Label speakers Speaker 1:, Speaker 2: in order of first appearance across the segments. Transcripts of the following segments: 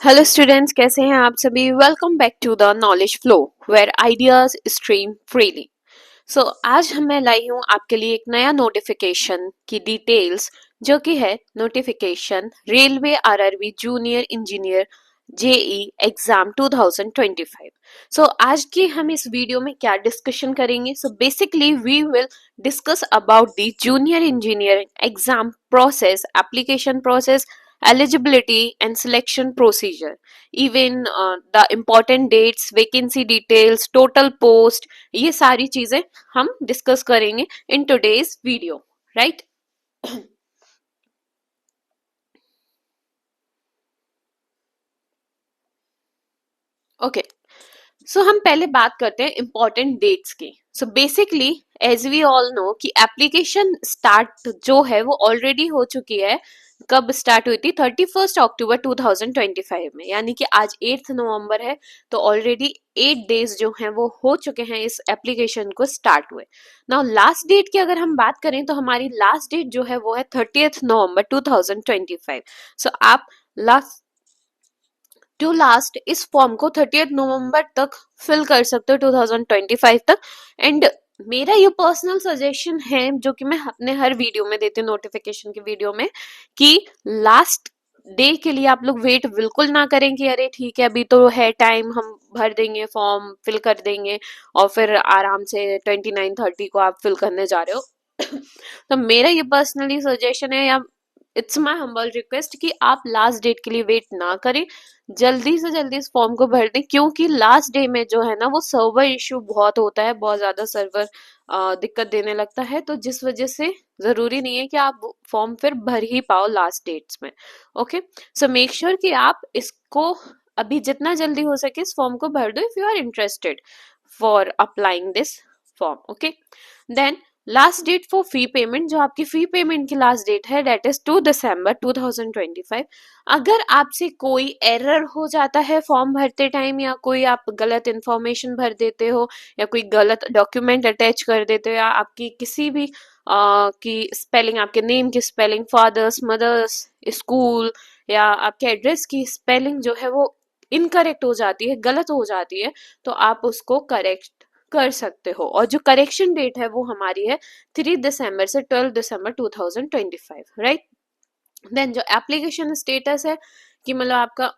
Speaker 1: Hello students, कैसे हैं आप सभी। Welcome back to the knowledge flow where ideas stream freely. So आज मैं लाई हूँ आपके लिए एक नया नोटिफिकेशन की डिटेल्स, जो कि है notification railway RRB junior engineer JE exam 2025। So आज की हम इस वीडियो में क्या डिस्कशन करेंगे। So basically we will discuss about the junior engineering exam process, application process, eligibility and selection procedure, even the important dates, vacancy details, total post, ये सारी चीजें हम डिस्कस करेंगे in today's video, right. Okay, so हम पहले बात करते हैं इम्पोर्टेंट डेट्स की। So basically as we all know कि एप्लीकेशन स्टार्ट जो है वो ऑलरेडी हो चुकी है। कब स्टार्ट हुई थी? 31 अक्टूबर 2025 में, यानी कि आज 8 नवंबर है। तो ऑलरेडी 8 डेज जो हैं वो हो चुके हैं इस एप्लीकेशन को स्टार्ट हुए। नाउ लास्ट डेट की अगर हम बात करें तो हमारी लास्ट डेट जो है वो है 30 नवंबर 2025। सो आप लास्ट टू लास्ट इस फॉर्म को 30 नवंबर तक फिल कर सकते हो, 2025 तक। एंड मेरा ये पर्सनल सजेशन है, जो कि मैं अपने हर वीडियो में देती हूँ, नोटिफिकेशन की वीडियो में, कि लास्ट डे के लिए आप लोग वेट बिल्कुल ना करें कि अरे ठीक है अभी तो है टाइम, हम भर देंगे, फॉर्म फिल कर देंगे और फिर आराम से 29-30 को आप फिल करने जा रहे हो। तो मेरा ये पर्सनली सजेशन है, या इट्स माई हम्बल रिक्वेस्ट, कि आप लास्ट डेट के लिए वेट ना करें, जल्दी से जल्दी इस फॉर्म को भर दें। क्योंकि लास्ट डे में जो है ना वो सर्वर इशू बहुत होता है, बहुत ज्यादा सर्वर दिक्कत देने लगता है, तो जिस वजह से जरूरी नहीं है कि आप फॉर्म फिर भर ही पाओ लास्ट डेट्स में। ओके, सो मेक श्योर कि आप इसको अभी जितना जल्दी हो सके इस फॉर्म को भर दो, if you are interested for applying this form. Okay, then last date for fee payment, जो आपकी फी पेमेंट की लास्ट डेट है, डेट इज 2 दिसंबर 2025। अगर आपसे कोई एरर हो जाता है फॉर्म भरते टाइम, या कोई आप गलत इंफॉर्मेशन भर देते हो, या कोई गलत डॉक्यूमेंट अटैच कर देते हो, या आपकी किसी भी की स्पेलिंग, आपके नेम की स्पेलिंग, फादर्स मदर्स स्कूल, या आपके एड्रेस की स्पेलिंग जो है वो इनकरेक्ट हो जाती है, गलत हो जाती है, तो आप उसको करेक्ट कर सकते हो। और जो करेक्शन डेट है वो हमारी है 3 दिसंबर से 12 दिसंबर 2025, राइट। देन जो एप्लीकेशन स्टेटस है, कि मतलब आपका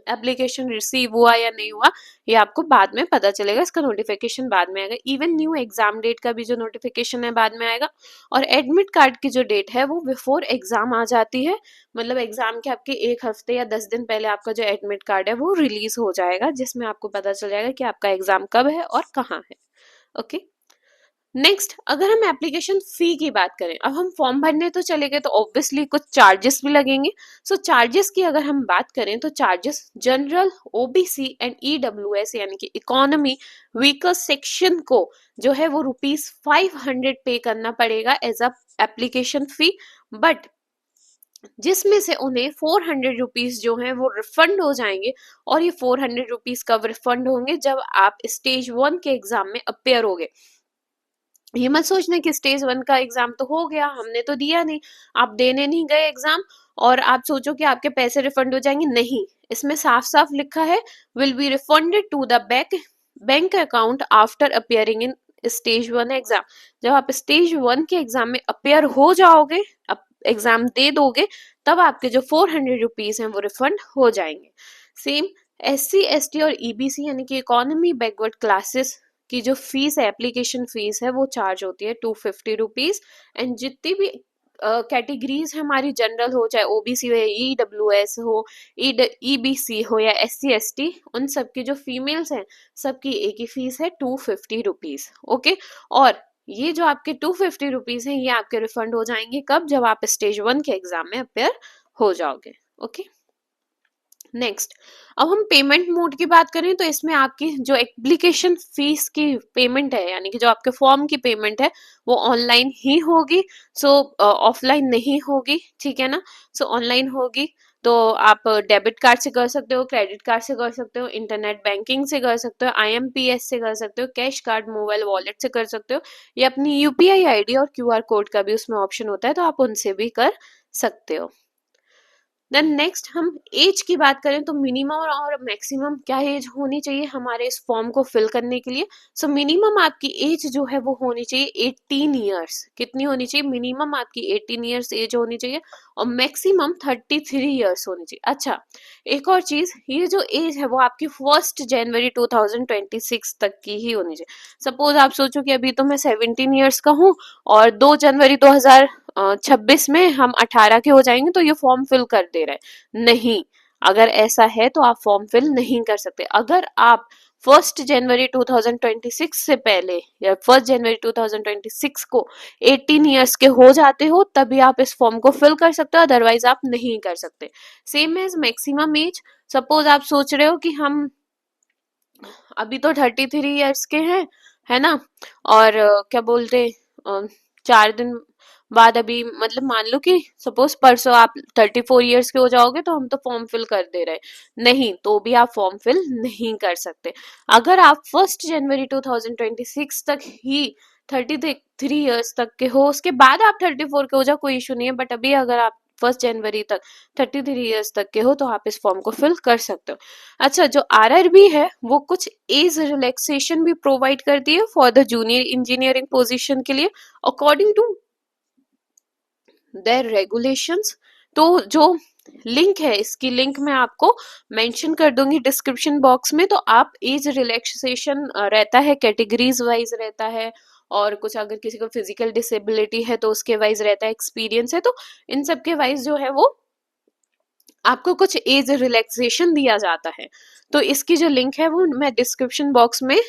Speaker 1: एप्लीकेशन रिसीव हुआ या नहीं हुआ, ये आपको बाद में पता चलेगा, इसका नोटिफिकेशन बाद में आएगा। इवन न्यू एग्जाम डेट का भी जो नोटिफिकेशन है बाद में आएगा। और एडमिट कार्ड की जो डेट है वो बिफोर एग्जाम आ जाती है, मतलब एग्जाम के आपके 1 हफ्ते या 10 दिन पहले आपका जो एडमिट कार्ड है वो रिलीज हो जाएगा, जिसमें आपको पता चल जाएगा कि आपका एग्जाम कब है और कहाँ है। ओके, नेक्स्ट अगर हम एप्लीकेशन फी की बात करें, अब हम फॉर्म भरने तो चले गए, तो ऑब्वियसली कुछ चार्जेस भी लगेंगे। सो चार्जेस की अगर हम बात करें तो charges general, OBC and EWS यानी कि इकोनॉमी व्हीकल सेक्शन को जो है वो ₹500 पे करना पड़ेगा as a application fee. But जिसमें से उन्हें ₹400 जो है वो रिफंड हो जाएंगे। और ये ₹400 कब रिफंड होंगे? जब आप स्टेज 1 के एग्जाम में अपेयर होगे। ये मत सोचना कि स्टेज 1 का एग्जाम तो हो गया, हमने तो दिया नहीं, आप देने नहीं गए एग्जाम और आप सोचो कि आपके पैसे रिफंड हो जाएंगे। नहीं, इसमें साफ साफ लिखा है, will be refunded to the bank account after appearing in stage 1 exam. जब आप स्टेज 1 के एग्जाम में अपेयर हो जाओगे, एग्जाम दे दोगे, तब आपके जो ₹400 हैं वो रिफंड हो जाएंगे। सेम SC ST और EBC यानी कि इकोनॉमी बैकवर्ड क्लासेस की जो फीस है, एप्लीकेशन फीस है, वो चार्ज होती है ₹250। एंड जितनी भी कैटेगरीज है हमारी, जनरल हो चाहे ओबीसी हो या ईडब्ल्यूएस हो, ईबीसी हो या SC ST, उन सबकी जो फीमेल्स हैं सबकी एक ही फीस है ₹250। ओके, और ये जो आपके ₹250 हैं ये आपके रिफंड हो जाएंगे कब? जब आप स्टेज 1 के एग्जाम में अपेयर हो जाओगे। ओके, नेक्स्ट अब हम पेमेंट मोड की बात करें तो इसमें आपकी जो एप्लीकेशन फीस की पेमेंट है, यानी कि जो आपके फॉर्म की पेमेंट है, वो ऑनलाइन ही होगी। सो ऑफलाइन नहीं होगी, ठीक है ना। सो ऑनलाइन होगी। तो आप डेबिट कार्ड से कर सकते हो, क्रेडिट कार्ड से कर सकते हो, इंटरनेट बैंकिंग से कर सकते हो, IMPS से कर सकते हो, कैश कार्ड, मोबाइल वॉलेट से कर सकते हो, या अपनी UPI ID और QR कोड का भी उसमें ऑप्शन होता है, तो आप उनसे भी कर सकते हो। देन नेक्स्ट हम एज की बात करें तो मिनिमम और मैक्सिमम क्या एज होनी चाहिए हमारे इस फॉर्म को फिल करने के लिए। सो मिनिमम आपकी एज जो है वो होनी चाहिए 18 ईयर्स। कितनी होनी चाहिए? मिनिमम आपकी 18 ईयर्स एज होनी चाहिए और मैक्सिमम 33 ईयर्स होनी चाहिए। अच्छा, एक और चीज, ये जो एज है वो आपकी 1 जनवरी 2026 तक की ही होनी चाहिए। सपोज आप सोचो कि अभी तो मैं 17 ईयर्स का हूँ और 2 जनवरी 2026 में हम 18 के हो जाएंगे तो ये फॉर्म फिल कर दे रहे हैं। नहीं, अगर ऐसा है तो आप फॉर्म फिल नहीं कर सकते। अगर आप 1 जनवरी 2026 से पहले या 1 जनवरी 2026 को 18 ईयर्स के हो जाते हो तभी आप इस फॉर्म को फिल कर सकते हो, अदरवाइज आप नहीं कर सकते। Same as maximum age, suppose आप सोच रहे हो कि हम अभी तो 33 ईयर्स के हैं, है ना, और क्या बोलते 4 दिन बाद अभी मतलब मान लो कि सपोज परसों आप 34 ईयर्स के हो जाओगे तो हम तो फॉर्म फिल कर दे रहे हैं। नहीं, तो भी आप फॉर्म फिल नहीं कर सकते। अगर आप 1 जनवरी 2026 तक ही 33 ईयर्स तक के हो, उसके बाद आप 34 के हो जाओ, कोई इशू नहीं है, बट अभी अगर आप 1 जनवरी तक 33 ईयर्स तक के हो तो आप इस फॉर्म को फिल कर सकते हो। अच्छा, जो आरआरबी है वो कुछ एज रिलैक्सेशन भी प्रोवाइड करती है for the junior engineering position के लिए अकॉर्डिंग टू देयर रेगुलेशंस। तो जो लिंक है, इसकी लिंक मैं आपको मेंशन कर दूंगी डिस्क्रिप्शन बॉक्स में। तो आप एज रिलैक्सेशन रहता है, कैटेगरीज वाइज रहता है, और कुछ अगर किसी को फिजिकल डिसेबिलिटी है तो उसके वाइज रहता है, एक्सपीरियंस है तो इन सब के वाइज जो है वो आपको कुछ एज रिलैक्सेशन दिया जाता है। तो इसकी जो लिंक है वो मैं डिस्क्रिप्शन बॉक्स में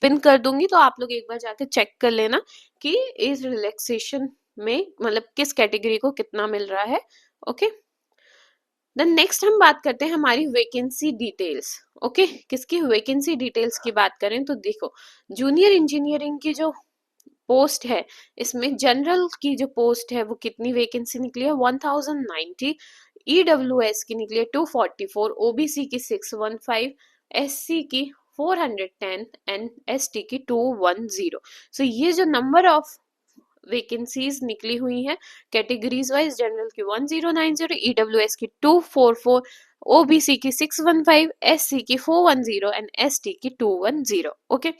Speaker 1: पिन कर दूंगी, तो आप लोग एक बार जाके चेक कर लेना कि एज रिलैक्सेशन में मतलब किस कैटेगरी को कितना मिल रहा है। ओके, देन नेक्स्ट हम बात करते हैं हमारी वैकेंसी डिटेल्स। ओके, किसकी वैकेंसी डिटेल्स की बात करें तो देखो, जूनियर इंजीनियरिंग की जो पोस्ट है, इसमें जनरल की जो पोस्ट है वो कितनी वैकेंसी निकली है? 1090। ईडब्ल्यूएस की निकली है 244, ओबीसी की 615, एससी की 410 एंड एसटी की 210। सो ये जो नंबर ऑफ वैकेंसीज निकली हुई हैं कैटेगरीज वाइज, जनरल की 1090, ईडब्ल्यूएस की 244, ओबीसी की 615, एससी की 410 एंड एसटी की 210। ओके,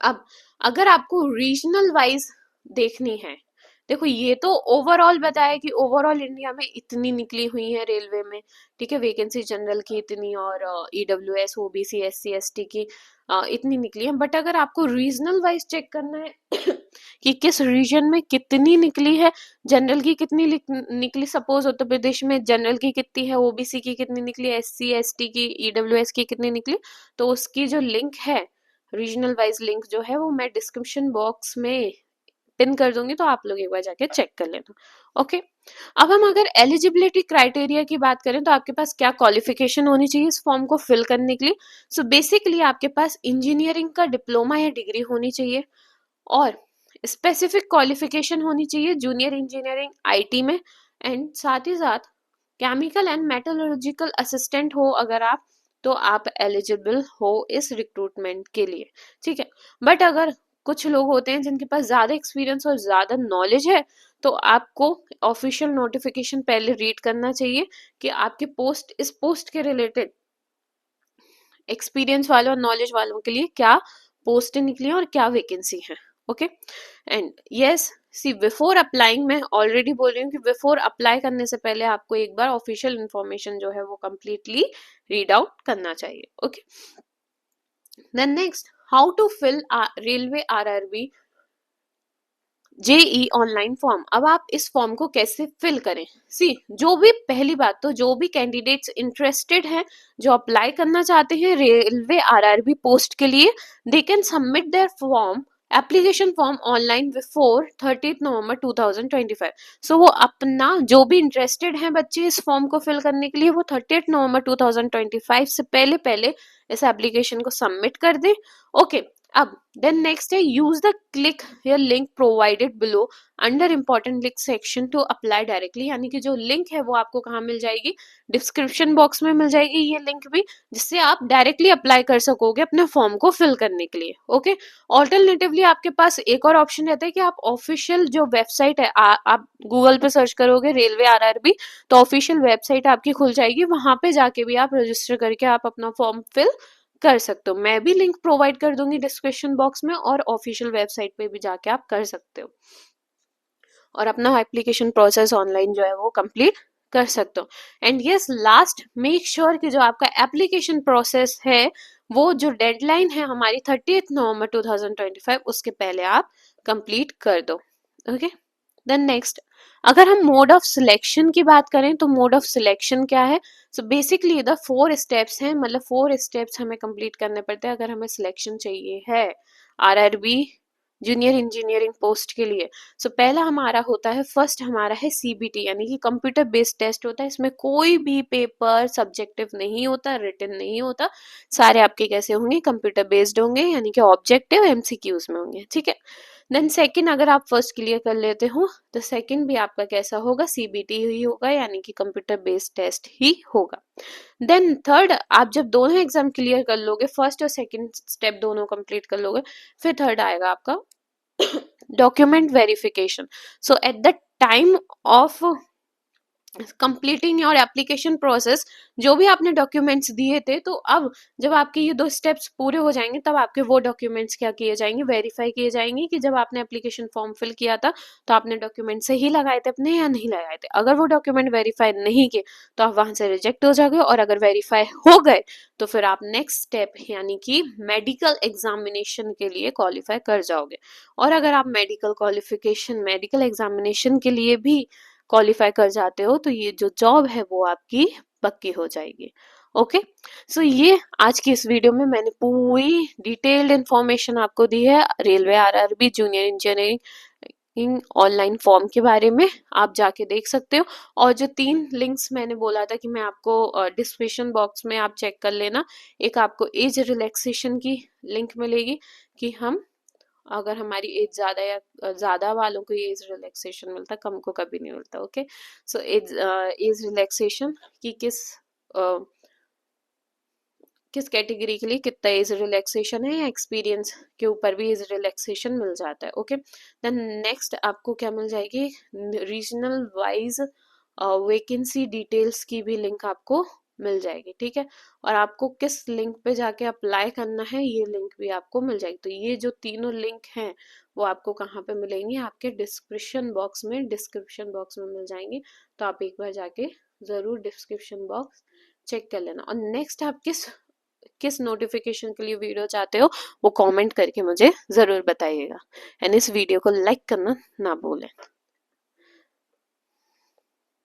Speaker 1: अब अगर आपको रीजनल वाइज देखनी है, देखो ये तो ओवरऑल बताया कि ओवरऑल इंडिया में इतनी निकली हुई है रेलवे में, ठीक है, वैकेंसी जनरल की इतनी और ईडब्ल्यूएस ओबीसी एससी एसटी की इतनी निकली है। बट अगर आपको रीजनल वाइज चेक करना है कि किस रीजन में कितनी निकली है, जनरल की कितनी निकली, सपोज उत्तर प्रदेश में जनरल की कितनी है, ओबीसी की कितनी निकली, एससी एसटी की ईडब्ल्यूएस की कितनी निकली, तो उसकी जो लिंक है, रीजनल वाइज लिंक जो है वो मैं डिस्क्रिप्शन बॉक्स में पिन कर दूंगी, तो आप लोग एक बार जाके चेक कर लेना। ओके, अब हम अगर एलिजिबिलिटी क्राइटेरिया की बात करें तो आपके पास क्या क्वालिफिकेशन होनी चाहिए इस फॉर्म को फिल करने के लिए? सो बेसिकली आपके पास इंजीनियरिंग का डिप्लोमा या डिग्री होनी चाहिए और स्पेसिफिक क्वालिफिकेशन होनी चाहिए जूनियर इंजीनियरिंग आईटी में, एंड साथ ही साथ केमिकल एंड मेटलर्जिकल असिस्टेंट हो अगर आप, तो आप एलिजिबल हो इस रिक्रूटमेंट के लिए, ठीक है। बट अगर कुछ लोग होते हैं जिनके पास ज्यादा एक्सपीरियंस और ज्यादा नॉलेज है, तो आपको ऑफिशियल नोटिफिकेशन पहले रीड करना चाहिए कि आपके पोस्ट, इस पोस्ट के रिलेटेड एक्सपीरियंस वालों और नॉलेज वालों के लिए क्या पोस्ट निकली और क्या वैकेंसी है। Okay, and yes, see before applying, मैं ऑलरेडी बोल रही हूँ कि बिफोर अप्लाई करने से पहले आपको एक बार ऑफिशियल इंफॉर्मेशन जो है वो कंप्लीटली रीड आउट करना चाहिए। Okay, then next, how to fill railway RRB JE online form. अब आप इस फॉर्म को कैसे फिल करें? सी, जो भी, पहली बात तो जो भी कैंडिडेट्स इंटरेस्टेड हैं, जो अप्लाई करना चाहते हैं रेलवे आरआरबी पोस्ट के लिए, they can submit there form, application form online before 30 नवंबर 2025। सो वो अपना, जो भी इंटरेस्टेड हैं बच्चे इस फॉर्म को फिल करने के लिए, वो 30 नवंबर 2025 से पहले पहले इस एप्लीकेशन को सबमिट कर दें। ओके, अब देन नेक्स्ट है यूज द क्लिक या link provided below under important link section two apply directly, यानी कि जो लिंक है वो आपको कहाँ मिल जाएगी, डिस्क्रिप्शन बॉक्स में मिल जाएगी ये लिंक भी, जिससे आप डायरेक्टली अप्लाई कर सकोगे अपने फॉर्म को फिल करने के लिए। ओके, ऑल्टरनेटिवली आपके पास एक और ऑप्शन रहता है कि आप ऑफिशियल जो वेबसाइट है, आप गूगल पे सर्च करोगे रेलवे आरआरबी, तो ऑफिशियल वेबसाइट आपकी खुल जाएगी, वहां पे जाके भी आप रजिस्टर करके आप अपना फॉर्म फिल कर सकते हो। मैं भी लिंक प्रोवाइड कर दूंगी डिस्क्रिप्शन बॉक्स में, और ऑफिशियल वेबसाइट पे भी जाके आप कर सकते हो और अपना एप्लीकेशन प्रोसेस ऑनलाइन जो है वो कंप्लीट कर सकते हो। And yes, last make sure कि जो आपका एप्लीकेशन प्रोसेस है वो जो डेडलाइन है हमारी 30 नवंबर 2025 उसके पहले आप कंप्लीट कर दो। ओके, देन नेक्स्ट, अगर हम मोड ऑफ सिलेक्शन की बात करें तो मोड ऑफ सिलेक्शन क्या है? सो बेसिकली द 4 स्टेप्स हैं, मतलब 4 स्टेप्स हमें कंप्लीट करने पड़ते हैं अगर हमें सिलेक्शन चाहिए है आरआरबी जूनियर इंजीनियरिंग पोस्ट के लिए। सो पहला हमारा होता है, फर्स्ट हमारा है सीबीटी, यानी कि कंप्यूटर बेस्ड टेस्ट होता है। इसमें कोई भी पेपर सब्जेक्टिव नहीं होता, रिटन नहीं होता, सारे आपके कैसे होंगे, कंप्यूटर बेस्ड होंगे, यानी कि ऑब्जेक्टिव एमसीक्यूज में होंगे। ठीक है, देन सेकंड, अगर आप फर्स्ट क्लियर कर लेते हो तो सेकंड भी आपका कैसा होगा, सीबीटी ही होगा, यानी कि कंप्यूटर बेस्ड टेस्ट ही होगा। देन थर्ड, आप जब दोनों एग्जाम क्लियर कर लोगे, फर्स्ट और सेकंड स्टेप दोनों कंप्लीट कर लोगे, फिर थर्ड आएगा आपका document verification. So at the time of completing your application process, जो भी आपने डॉक्यूमेंट्स दिए थे, तो अब जब आपके ये 2 स्टेप्स पूरे हो जाएंगे तब आपके वो डॉक्यूमेंट्स क्या किए जाएंगे, वेरीफाई किए जाएंगे कि जब आपने एप्लीकेशन फॉर्म फिल किया था तो आपने डॉक्यूमेंट सही लगाए थे अपने या नहीं लगाए थे। अगर वो डॉक्यूमेंट वेरीफाई नहीं किए तो आप वहां से रिजेक्ट हो जाओगे, और अगर वेरीफाई हो गए तो फिर आप नेक्स्ट स्टेप यानी कि मेडिकल एग्जामिनेशन के लिए क्वालिफाई कर जाओगे। और अगर आप मेडिकल एग्जामिनेशन के लिए भी क्वालिफाई कर जाते हो तो ये जो जॉब है वो आपकी पक्की हो जाएगी। ओके, सो ये आज की इस वीडियो में मैंने पूरी डिटेल्ड इंफॉर्मेशन आपको दी है railway RRB junior engineering online form के बारे में, आप जाके देख सकते हो। और जो 3 लिंक्स मैंने बोला था कि मैं आपको डिस्क्रिप्शन बॉक्स में आप चेक कर लेना, एक आपको एज रिलैक्सेशन की लिंक मिलेगी कि हम अगर हमारी एज ज्यादा या ज्यादा वालों को एज रिलैक्सेशन मिलता, कम को कभी नहीं मिलता। ओके, सो एज रिलैक्सेशन की किस कैटेगरी के लिए कितना एज रिलैक्सेशन है, या एक्सपीरियंस के ऊपर भी एज रिलैक्सेशन मिल जाता है। ओके, देन नेक्स्ट आपको क्या मिल जाएगी, रीजनल वाइज वैकेंसी डिटेल्स की भी लिंक आपको मिल जाएगी। ठीक है, और आपको किस लिंक पे जाके अप्लाई करना है ये लिंक भी आपको मिल जाएगी। तो ये जो तीनों लिंक हैं वो आपको कहाँ पे मिलेंगी, आपके डिस्क्रिप्शन बॉक्स में मिल जाएंगी। तो आप एक बार जाके जरूर डिस्क्रिप्शन बॉक्स चेक कर लेना। और नेक्स्ट आप किस किस नोटिफिकेशन के लिए वीडियो चाहते हो वो कमेंट करके मुझे जरूर बताइएगा, एंड इस वीडियो को लाइक करना ना भूलें।